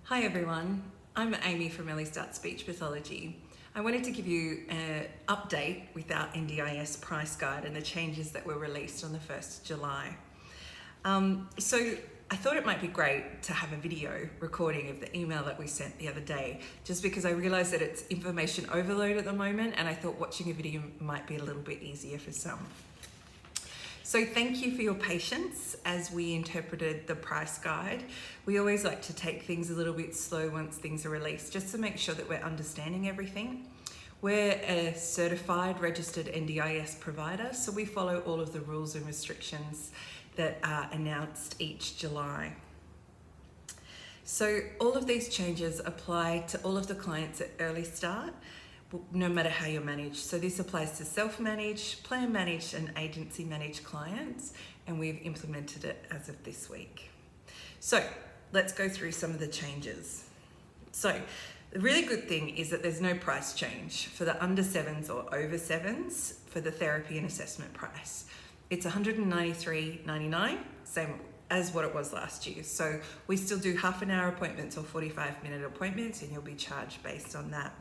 Hi everyone, I'm Amy from Early Start Speech Pathology. I wanted to give you an update with our NDIS price guide and the changes that were released on the 1st of July. So I thought it might be great to have a video recording of the email that we sent the other day, just because I realised that it's information overload at the moment and I thought watching a video might be a little bit easier for some. So thank you for your patience as we interpreted the price guide. We always like to take things a little bit slow once things are released, just to make sure that we're understanding everything. We're a certified registered NDIS provider, so we follow all of the rules and restrictions that are announced each July. So all of these changes apply to all of the clients at Early Start, no matter how you're managed. So this applies to self-managed, plan-managed and agency-managed clients, and we've implemented it as of this week. So let's go through some of the changes. So the really good thing is that there's no price change for the under 7s or over 7s for the therapy and assessment price. It's $193.99, same as what it was last year. So we still do half-an-hour appointments or 45-minute appointments, and you'll be charged based on that.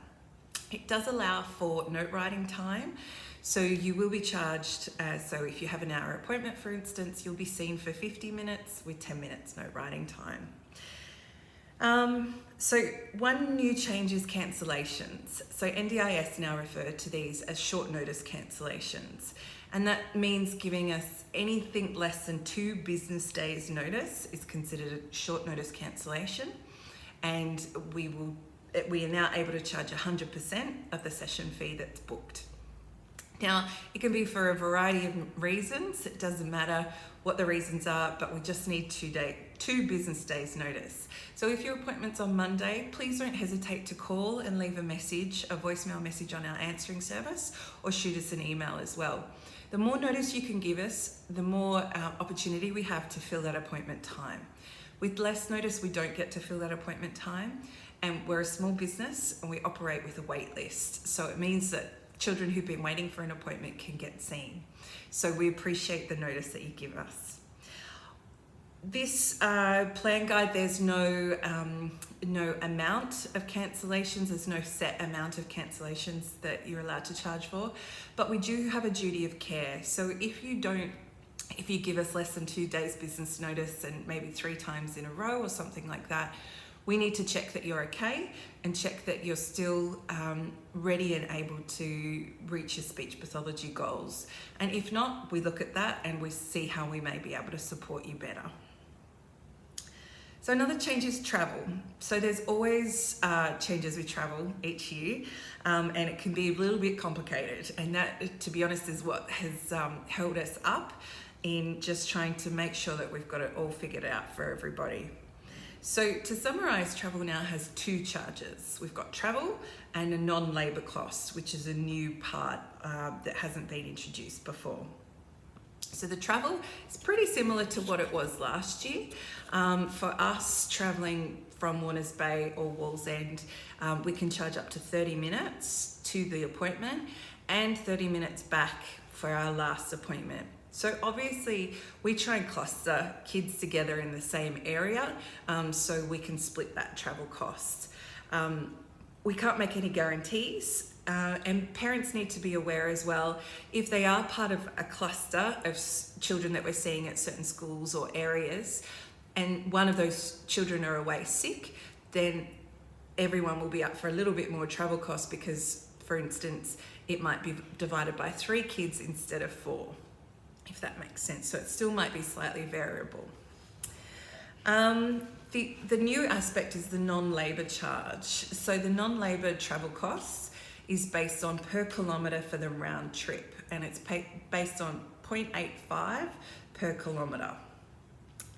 It does allow for note writing time, so you will be charged, so if you have an hour appointment, for instance, you'll be seen for 50 minutes with 10 minutes note writing time. So one new change is cancellations. So NDIS now refer to these as short notice cancellations, and that means giving us anything less than 2 business days notice is considered a short notice cancellation, and we are now able to charge 100% of the session fee that's booked. Now, it can be for a variety of reasons. It doesn't matter what the reasons are, but we just need 2 business days notice. So if your appointment's on Monday, please don't hesitate to call and leave a voicemail message on our answering service, or shoot us an email as well. The more notice you can give us, the more opportunity we have to fill that appointment time. With less notice, we don't get to fill that appointment time. And we're a small business and we operate with a wait list. So it means that children who've been waiting for an appointment can get seen. So we appreciate the notice that you give us. This plan guide, there's no amount of cancellations, there's no set amount of cancellations that you're allowed to charge for, but we do have a duty of care. So if you give us less than 2 days business notice and maybe 3 times in a row or something like that, we need to check that you're okay and check that you're still ready and able to reach your speech pathology goals. And if not, we look at that and we see how we may be able to support you better. So another change is travel. So there's always changes with travel each year, and it can be a little bit complicated. And that, to be honest, is what has held us up in just trying to make sure that we've got it all figured out for everybody. So to summarise, travel now has 2 charges. We've got travel and a non-labour cost, which is a new part that hasn't been introduced before. So the travel is pretty similar to what it was last year. For us travelling from Warners Bay or Wallsend, we can charge up to 30 minutes to the appointment and 30 minutes back for our last appointment. So obviously we try and cluster kids together in the same area so we can split that travel cost. We can't make any guarantees, and parents need to be aware as well, if they are part of a cluster of children that we're seeing at certain schools or areas, and one of those children are away sick, then everyone will be up for a little bit more travel cost because, for instance, it might be divided by 3 kids instead of 4. If that makes sense. So it still might be slightly variable. The new aspect is the non-labour charge. So the non-labour travel costs is based on per kilometre for the round trip, and it's based on 0.85 per kilometre.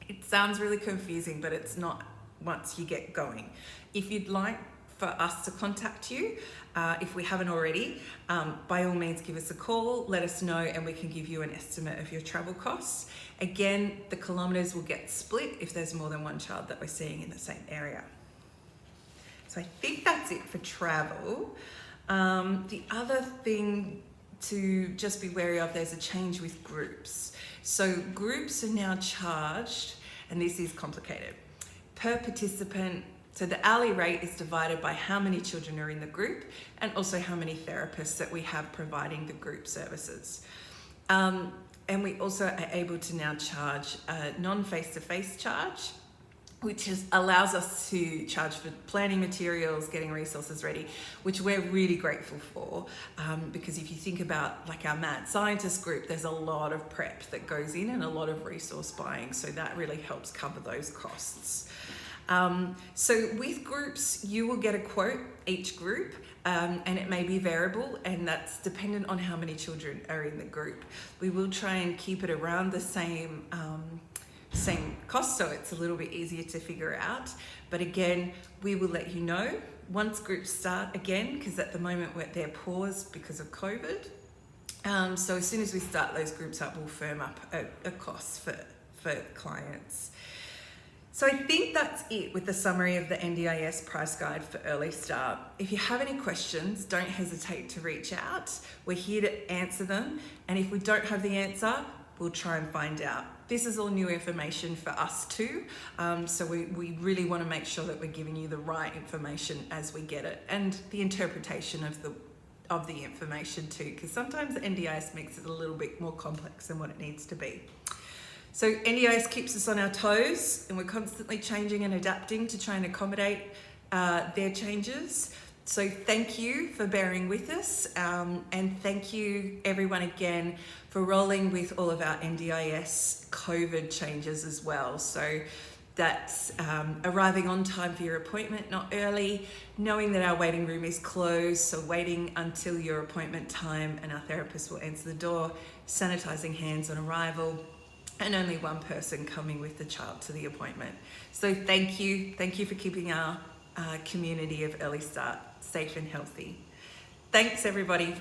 It sounds really confusing, but it's not once you get going. If you'd like for us to contact you, if we haven't already, by all means give us a call, let us know, and we can give you an estimate of your travel costs. Again, the kilometres will get split if there's more than 1 child that we're seeing in the same area. So I think that's it for travel. The other thing to just be wary of, there's a change with groups. So groups are now charged, and this is complicated, per participant So the hourly rate is divided by how many children are in the group and also how many therapists that we have providing the group services. And we also are able to now charge a non-face-to-face charge, which allows us to charge for planning materials, getting resources ready, which we're really grateful for, because if you think about like our mad scientist group, there's a lot of prep that goes in and a lot of resource buying, so that really helps cover those costs. So with groups, you will get a quote each group, and it may be variable, and that's dependent on how many children are in the group. We will try and keep it around the same cost, so it's a little bit easier to figure out. But again, we will let you know once groups start again, because at the moment they're paused because of COVID. So as soon as we start those groups up, we'll firm up a cost for clients. So I think that's it with the summary of the NDIS price guide for Early Start. If you have any questions, don't hesitate to reach out. We're here to answer them, and if we don't have the answer, we'll try and find out. This is all new information for us too, so we really want to make sure that we're giving you the right information as we get it, and the interpretation of the information too, because sometimes the NDIS makes it a little bit more complex than what it needs to be. So NDIS keeps us on our toes, and we're constantly changing and adapting to try and accommodate their changes. So thank you for bearing with us, and thank you everyone again for rolling with all of our NDIS COVID changes as well. So that's arriving on time for your appointment, not early, knowing that our waiting room is closed, so waiting until your appointment time and our therapist will answer the door, sanitising hands on arrival, and only one person coming with the child to the appointment. So thank you for keeping our community of Early Start safe and healthy. Thanks everybody.